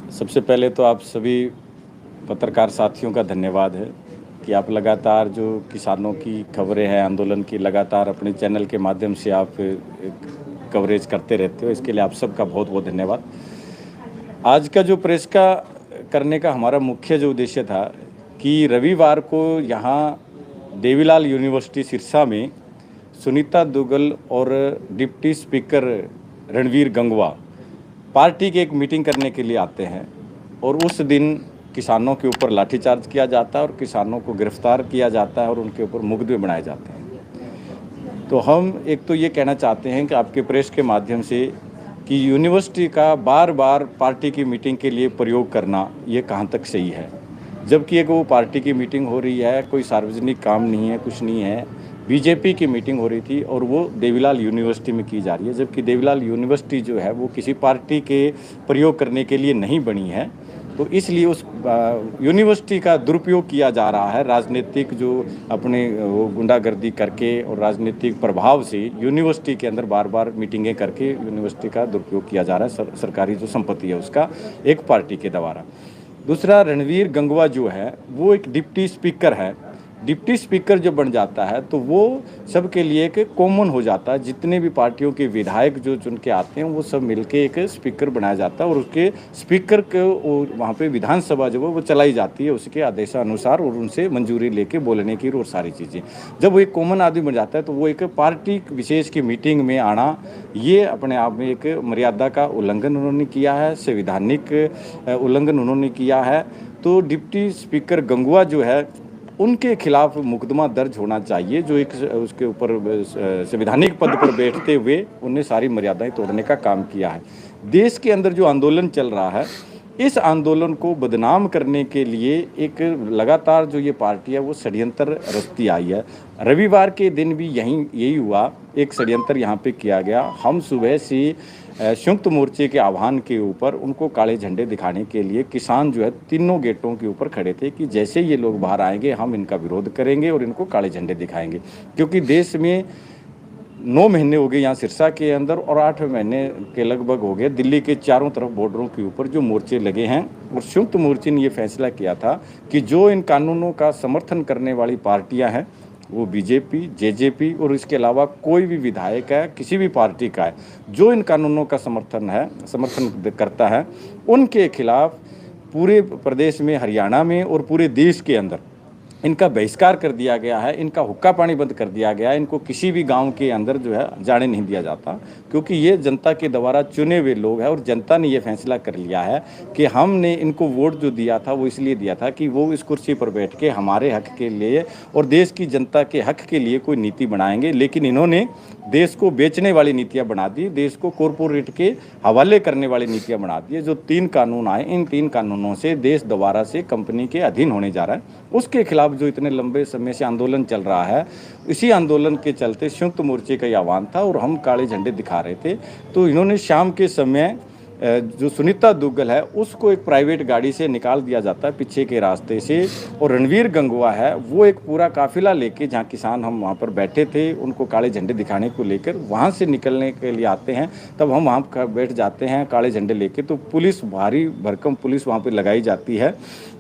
सबसे पहले तो आप सभी पत्रकार साथियों का धन्यवाद है कि आप लगातार जो किसानों की खबरें हैं, आंदोलन की, लगातार अपने चैनल के माध्यम से आप कवरेज करते रहते हो। इसके लिए आप सबका बहुत बहुत धन्यवाद। आज का जो प्रेस का करने का हमारा मुख्य जो उद्देश्य था कि रविवार को यहाँ देवीलाल यूनिवर्सिटी सिरसा में सुनीता दुग्गल और deputy speaker Ranveer Gangwa party की एक मीटिंग करने के लिए आते हैं और उस दिन किसानों के ऊपर लाठीचार्ज किया जाता है और किसानों को गिरफ्तार किया जाता है और उनके ऊपर मुकदमे बनाए जाते हैं। तो हम एक तो ये कहना चाहते हैं कि आपके प्रेस के माध्यम से कि यूनिवर्सिटी का बार बार पार्टी की मीटिंग के लिए प्रयोग करना ये कहाँ तक सही है, जबकि एक वो पार्टी की मीटिंग हो रही है, कोई सार्वजनिक काम नहीं है, कुछ नहीं है। बीजेपी की मीटिंग हो रही थी और वो देवीलाल यूनिवर्सिटी में की जा रही है, जबकि देवीलाल यूनिवर्सिटी जो है वो किसी पार्टी के प्रयोग करने के लिए नहीं बनी है। तो इसलिए उस यूनिवर्सिटी का दुरुपयोग किया जा रहा है, राजनीतिक जो अपने वो गुंडागर्दी करके और राजनीतिक प्रभाव से यूनिवर्सिटी के अंदर बार बार मीटिंगें करके यूनिवर्सिटी का दुरुपयोग किया जा रहा है, सरकारी जो संपत्ति है उसका एक पार्टी के द्वारा। दूसरा, रणवीर गंगवा जो है वो एक डिप्टी स्पीकर है। डिप्टी स्पीकर जो बन जाता है तो वो सबके लिए एक कॉमन हो जाता है, जितने भी पार्टियों के विधायक जो चुन के आते हैं वो सब मिलके एक स्पीकर बनाया जाता है और उसके स्पीकर को वहाँ पे विधानसभा जो है वो चलाई जाती है उसके आदेशानुसार और उनसे मंजूरी लेके बोलने की और सारी चीज़ें। जब वो एक कॉमन आदमी बन जाता है तो वो एक पार्टी विशेष की मीटिंग में आना ये अपने आप में एक मर्यादा का उल्लंघन उन्होंने किया है, संवैधानिक उल्लंघन उन्होंने किया है। तो डिप्टी स्पीकर गंगवा जो है उनके खिलाफ मुकदमा दर्ज होना चाहिए, जो एक उसके ऊपर संवैधानिक पद पर बैठते हुए उन्हें सारी मर्यादाएं तोड़ने का काम किया है। देश के अंदर जो आंदोलन चल रहा है, इस आंदोलन को बदनाम करने के लिए एक लगातार जो ये पार्टी है वो षड्यंत्र रचती आई है। रविवार के दिन भी यही हुआ, एक षड्यंत्र यहाँ पे किया गया। हम सुबह से संयुक्त मोर्चे के आह्वान के ऊपर उनको काले झंडे दिखाने के लिए किसान जो है तीनों गेटों के ऊपर खड़े थे कि जैसे ये लोग बाहर आएंगे हम इनका विरोध करेंगे और इनको काले झंडे दिखाएंगे। क्योंकि देश में 9 महीने हो गए यहाँ सिरसा के अंदर और 8 महीने के लगभग हो गए दिल्ली के चारों तरफ बॉर्डरों के ऊपर जो मोर्चे लगे हैं, और संयुक्त मोर्चे ने ये फैसला किया था कि जो इन कानूनों का समर्थन करने वाली पार्टियां हैं वो बीजेपी, जेजेपी और इसके अलावा कोई भी विधायक है किसी भी पार्टी का है जो इन कानूनों का समर्थन करता है, उनके खिलाफ पूरे प्रदेश में, हरियाणा में और पूरे देश के अंदर इनका बहिष्कार कर दिया गया है, इनका हुक्का पानी बंद कर दिया गया है। इनको किसी भी गांव के अंदर जो है जाने नहीं दिया जाता, क्योंकि ये जनता के द्वारा चुने हुए लोग हैं और जनता ने ये फैसला कर लिया है कि हमने इनको वोट जो दिया था वो इसलिए दिया था कि वो इस कुर्सी पर बैठ के हमारे हक के लिए और देश की जनता के हक के लिए कोई नीति बनाएंगे। लेकिन इन्होंने देश को बेचने वाली नीतियां बना दी, देश को कॉरपोरेट के हवाले करने वाली नीतियां बना दी। जो 3 कानून आए, इन 3 कानूनों से देश दोबारा से कंपनी के अधीन होने जा रहा है। उसके खिलाफ जो इतने लंबे समय से आंदोलन चल रहा है, इसी आंदोलन के चलते संयुक्त मोर्चे का आह्वान था और हम काले झंडे दिखा रहे थे। तो इन्होंने शाम के समय जो सुनीता दुग्गल है उसको एक प्राइवेट गाड़ी से निकाल दिया जाता है पीछे के रास्ते से, और रणवीर गंगवा है वो एक पूरा काफिला लेके, जहाँ किसान हम वहाँ पर बैठे थे उनको काले झंडे दिखाने को लेकर वहाँ से निकलने के लिए आते हैं, तब हम वहाँ बैठ जाते हैं काले झंडे लेके। तो पुलिस, भारी भरकम पुलिस वहाँ पर लगाई जाती है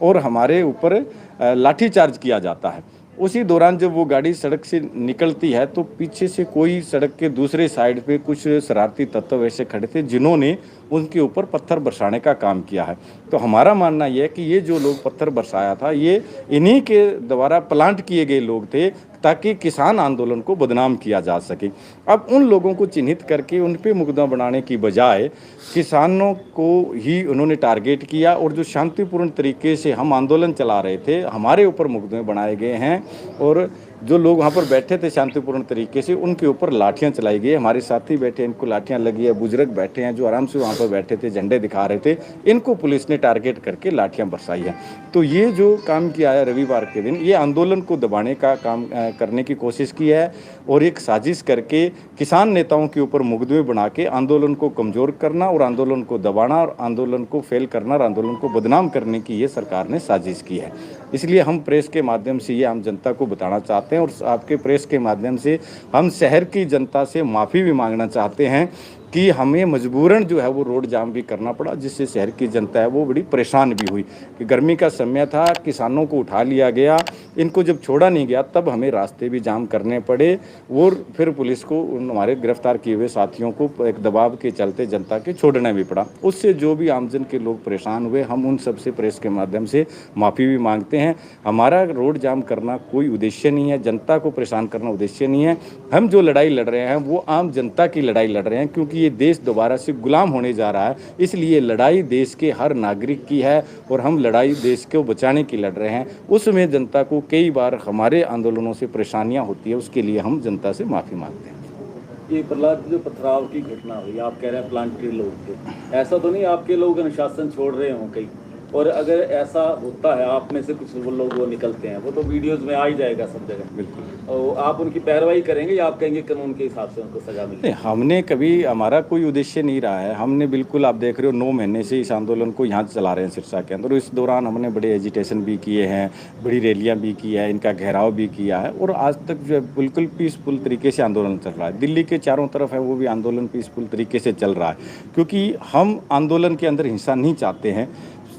और हमारे ऊपर लाठीचार्ज किया जाता है। उसी दौरान जब वो गाड़ी सड़क से निकलती है तो पीछे से कोई सड़क के दूसरे साइड पे कुछ शरारती तत्व ऐसे खड़े थे जिन्होंने उनके ऊपर पत्थर बरसाने का काम किया है। तो हमारा मानना यह है कि ये जो लोग पत्थर बरसाया था ये इन्हीं के द्वारा प्लांट किए गए लोग थे ताकि किसान आंदोलन को बदनाम किया जा सके। अब उन लोगों को चिन्हित करके उन पे मुकदमा बनाने की बजाय किसानों को ही उन्होंने टारगेट किया, और जो शांतिपूर्ण तरीके से हम आंदोलन चला रहे थे हमारे ऊपर मुकदमे बनाए गए हैं, और जो लोग वहाँ पर बैठे थे शांतिपूर्ण तरीके से उनके ऊपर लाठियाँ चलाई गई। हमारे साथी बैठे, इनको लाठियाँ लगी है। बुजुर्ग बैठे हैं जो आराम से वहाँ पर बैठे थे, झंडे दिखा रहे थे, इनको पुलिस ने टारगेट करके लाठियाँ बरसाई है। तो ये जो काम किया है रविवार के दिन, ये आंदोलन को दबाने का काम करने की कोशिश की है और एक साजिश करके किसान नेताओं के ऊपर मुकदमे बना के आंदोलन को कमज़ोर करना और आंदोलन को दबाना और आंदोलन को फेल करना और आंदोलन को बदनाम करने की ये सरकार ने साजिश की है। इसलिए हम प्रेस के माध्यम से ये आम जनता को बताना चाहते हैं और आपके प्रेस के माध्यम से हम शहर की जनता से माफ़ी भी मांगना चाहते हैं कि हमें मजबूरन जो है वो रोड जाम भी करना पड़ा, जिससे शहर की जनता है वो बड़ी परेशान भी हुई कि गर्मी का समय था, किसानों को उठा लिया गया, इनको जब छोड़ा नहीं गया तब हमें रास्ते भी जाम करने पड़े और फिर पुलिस को हमारे गिरफ्तार किए हुए साथियों को एक दबाव के चलते जनता के छोड़ना भी पड़ा। उससे जो भी आमजन के लोग परेशान हुए, हम उन सबसे प्रेस के माध्यम से माफ़ी भी मांगते हैं। हमारा रोड जाम करना कोई उद्देश्य नहीं है, जनता को परेशान करना उद्देश्य नहीं है। हम जो लड़ाई लड़ रहे हैं वो आम जनता की लड़ाई लड़ रहे हैं, क्योंकि ये देश दोबारा से गुलाम होने जा रहा है। इसलिए लड़ाई देश के हर नागरिक की है और हम लड़ाई देश को बचाने की लड़ रहे हैं। उसमें जनता को कई बार हमारे आंदोलनों से परेशानियां होती है, उसके लिए हम जनता से माफ़ी मांगते हैं। ये प्रहलाद जो पथराव की घटना हुई, आप कह रहे हैं प्लांट के लोग थे, ऐसा तो नहीं आपके लोग अनुशासन छोड़ रहे हों कहीं? और अगर ऐसा होता है, आप में से कुछ वो लोग वो निकलते हैं, वो तो वीडियोस में आ ही जाएगा सब जगह। बिल्कुल। और आप उनकी पैरवाई करेंगे या आप कहेंगे कानून के हिसाब से उनको सजा मिले? नहीं, हमने कभी, हमारा कोई उद्देश्य नहीं रहा है। हमने बिल्कुल, आप देख रहे हो 9 महीने से इस आंदोलन को यहाँ चला रहे हैं सिरसा के अंदर। इस दौरान हमने बड़े एजिटेशन भी किए हैं, बड़ी रैलियाँ भी की है, इनका घेराव भी किया है और आज तक जो है बिल्कुल पीसफुल तरीके से आंदोलन चल रहा है। दिल्ली के चारों तरफ है वो भी आंदोलन पीसफुल तरीके से चल रहा है, क्योंकि हम आंदोलन के अंदर हिंसा नहीं चाहते हैं।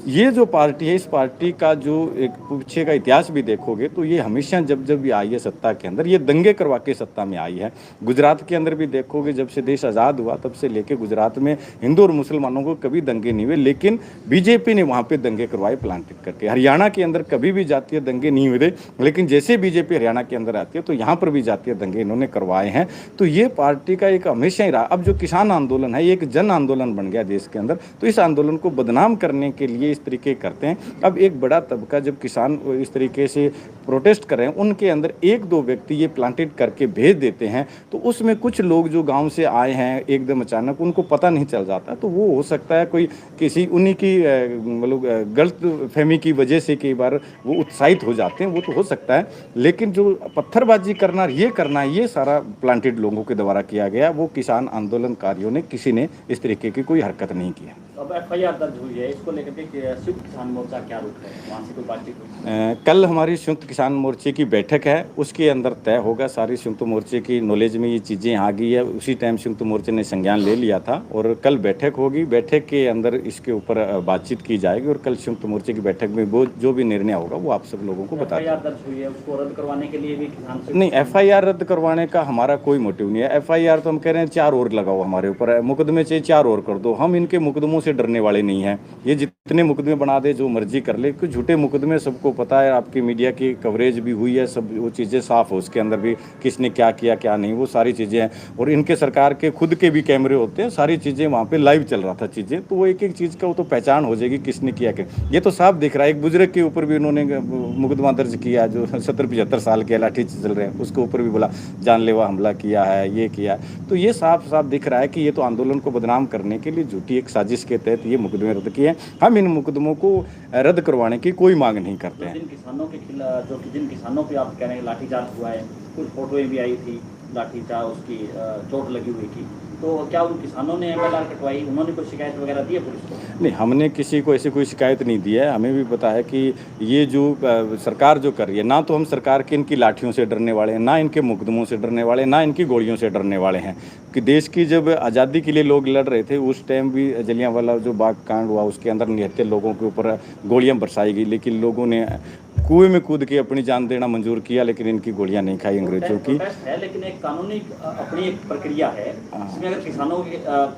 ये जो पार्टी है, इस पार्टी का जो एक पीछे का इतिहास भी देखोगे तो ये हमेशा जब जब भी आई है सत्ता के अंदर, ये दंगे करवा के सत्ता में आई है। गुजरात के अंदर भी देखोगे, जब से देश आज़ाद हुआ तब से लेके गुजरात में हिंदू और मुसलमानों को कभी दंगे नहीं हुए, लेकिन बीजेपी ने वहाँ पे दंगे करवाए प्लांटेड करके। हरियाणा के अंदर कभी भी जातीय दंगे नहीं हुए थे, लेकिन जैसे बीजेपी हरियाणा के अंदर आती है तो यहाँ पर भी जातीय दंगे इन्होंने करवाए हैं। तो ये पार्टी का एक हमेशा ही रहा। अब जो किसान आंदोलन है, ये एक जन आंदोलन बन गया देश के अंदर, तो इस आंदोलन को बदनाम करने के लिए इस तरीके करते हैं। अब एक बड़ा तबका, जब किसान इस तरीके से प्रोटेस्ट कर रहे हैं, उनके अंदर एक दो व्यक्ति ये प्लांटेड करके भेज देते हैं, तो उसमें कुछ लोग जो गांव से आए हैं एकदम अचानक, उनको पता नहीं चल जाता, तो वो हो सकता है कोई किसी उन्हीं की मतलब गलत फहमी की वजह से कई बार वो उत्साहित हो जाते हैं, वो तो हो सकता है। लेकिन जो पत्थरबाजी करना, ये सारा प्लांटेड लोगों के द्वारा किया गया। वो किसान आंदोलनकारियों ने, किसी ने इस तरीके की कोई हरकत नहीं किया। अब एफआईआर दर्ज हुई है, इसको लेकर के संयुक्त किसान मोर्चा क्या रुख है, वहाँ से कोई बातचीत हुई? कल हमारी संयुक्त किसान मोर्चे की बैठक है, उसके अंदर तय होगा। सारी संयुक्त मोर्चे की नॉलेज में ये चीज़ें आ गई है, उसी टाइम संयुक्त मोर्चे ने संज्ञान ले लिया था और कल बैठक होगी। बैठक के अंदर इसके ऊपर बातचीत की जाएगी और कल संयुक्त मोर्चे की बैठक में वो जो भी निर्णय होगा वो आप सब लोगों को बता देंगे। एफआईआर दर्ज हुई है, उसको रद्द करवाने के लिए भी किसान नहीं, एफआईआर रद्द करवाने का हमारा कोई मोटिव नहीं है। एफआईआर तो हम कह रहे हैं 4 और लगाओ, हमारे ऊपर मुकदमे चाहिए 4 और कर दो। हम इनके मुकदमों से डरने वाले नहीं हैं। ये जितने मुकदमे बना दे, जो मर्जी कर ले, कुछ झूठे मुकदमे सबको पता है। आपकी मीडिया की कवरेज भी हुई है, सब वो चीज़ें साफ हो, उसके अंदर भी किसने क्या किया क्या नहीं, वो सारी चीज़ें हैं। और इनके सरकार के खुद के भी कैमरे होते हैं, सारी चीज़ें वहाँ पे लाइव चल रहा था चीज़ें, तो वो एक एक चीज़ का वो तो पहचान हो जाएगी किसने किया क्या। ये तो साफ दिख रहा है। एक बुजुर्ग के ऊपर भी उन्होंने मुकदमा दर्ज किया, जो 70-75 साल के लाठी चल रहे हैं, उसके ऊपर भी बोला जानलेवा हमला किया है, ये किया। तो ये साफ साफ दिख रहा है कि ये तो आंदोलन को बदनाम करने के लिए झूठी एक साजिश के तहत ये मुकदमे रद्द किए हैं। हम इन मुकदमों को रद्द करवाने की कोई मांग नहीं करते हैं। जिन किसानों के खिलाफ, जिन किसानों पे आप कह रहे हैं लाठीचार्ज हुआ है, कुछ फोटोएं भी आई थी लाठीचार्ज, उसकी चोट लगी हुई थी, तो क्या उन किसानों ने एफआईआर कटवाई? उन्होंने कोई शिकायत वगैरह दी है पुलिस को? नहीं, हमने किसी को ऐसी कोई शिकायत नहीं दी है। हमें भी पता है कि ये जो सरकार जो कर रही है, ना तो हम सरकार के इनकी लाठियों से डरने वाले हैं, ना इनके मुकदमों से डरने वाले, ना इनकी गोलियों से डरने वाले हैं। कि देश की जब आज़ादी के लिए लोग लड़ रहे थे, उस टाइम भी जलियांवाला जो बाग कांड हुआ, उसके अंदर निहत्थे लोगों के ऊपर गोलियां बरसाई गई, लेकिन लोगों ने कुएं में कूद के अपनी जान देना मंजूर किया, लेकिन इनकी गोलियां नहीं खाई अंग्रेजों की। है, लेकिन एक कानूनी अपनी एक प्रक्रिया है, इसमें अगर किसानों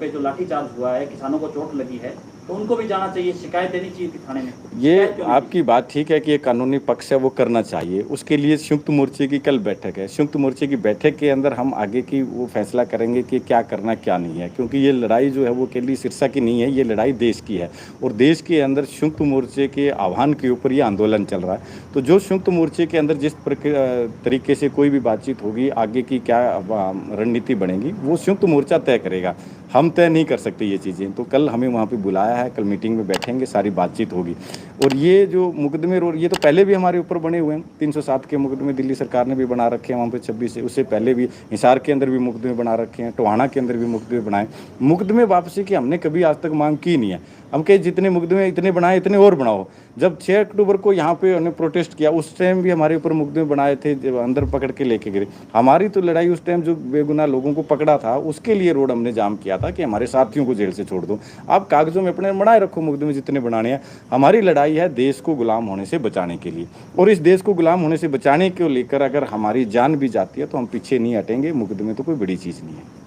पे जो लाठीचार्ज हुआ है, किसानों को चोट लगी है, तो उनको भी जाना चाहिए, शिकायत देनी चाहिए थी थाने में। ये आपकी बात ठीक है कि ये कानूनी पक्ष है, वो करना चाहिए। उसके लिए संयुक्त मोर्चे की कल बैठक है। संयुक्त मोर्चे की बैठक के अंदर हम आगे की वो फैसला करेंगे कि क्या करना क्या नहीं है, क्योंकि ये लड़ाई जो है वो केवल सिरसा की नहीं है, ये लड़ाई देश की है और देश के अंदर संयुक्त मोर्चे के आह्वान के ऊपर ये आंदोलन चल रहा है। तो जो संयुक्त मोर्चे के अंदर जिस तरीके से कोई भी बातचीत होगी, आगे की क्या रणनीति बनेगी, वो संयुक्त मोर्चा तय करेगा। हम तय नहीं कर सकते ये चीज़ें। तो कल हमें वहाँ पे बुलाया है, कल मीटिंग में बैठेंगे, सारी बातचीत होगी। और ये जो मुकदमे ये तो पहले भी हमारे ऊपर बने हुए हैं, 307 के मुकदमे दिल्ली सरकार ने भी बना रखे हैं, वहाँ पे 26 से उससे पहले भी हिसार के अंदर भी मुकदमे बना रखे हैं, टोहाना के अंदर भी मुकदमे बनाए। मुकदमे वापसी की हमने कभी आज तक मांग की नहीं है। हम कहे जितने मुकदमे इतने बनाए इतने और बनाओ। जब 6 अक्टूबर को यहाँ पे हमने प्रोटेस्ट किया, उस टाइम भी हमारे ऊपर मुकदमे बनाए थे, जब अंदर पकड़ के लेके गए। हमारी तो लड़ाई उस टाइम जो बेगुनाह लोगों को पकड़ा था उसके लिए रोड हमने जाम किया था कि हमारे साथियों को जेल से छोड़ दो। आप कागजों में अपने बनाए रखो मुकदमे जितने बनाने हैं। हमारी लड़ाई है देश को गुलाम होने से बचाने के लिए, और इस देश को गुलाम होने से बचाने को लेकर अगर हमारी जान भी जाती है तो हम पीछे नहीं हटेंगे। मुकदमे तो कोई बड़ी चीज़ नहीं है।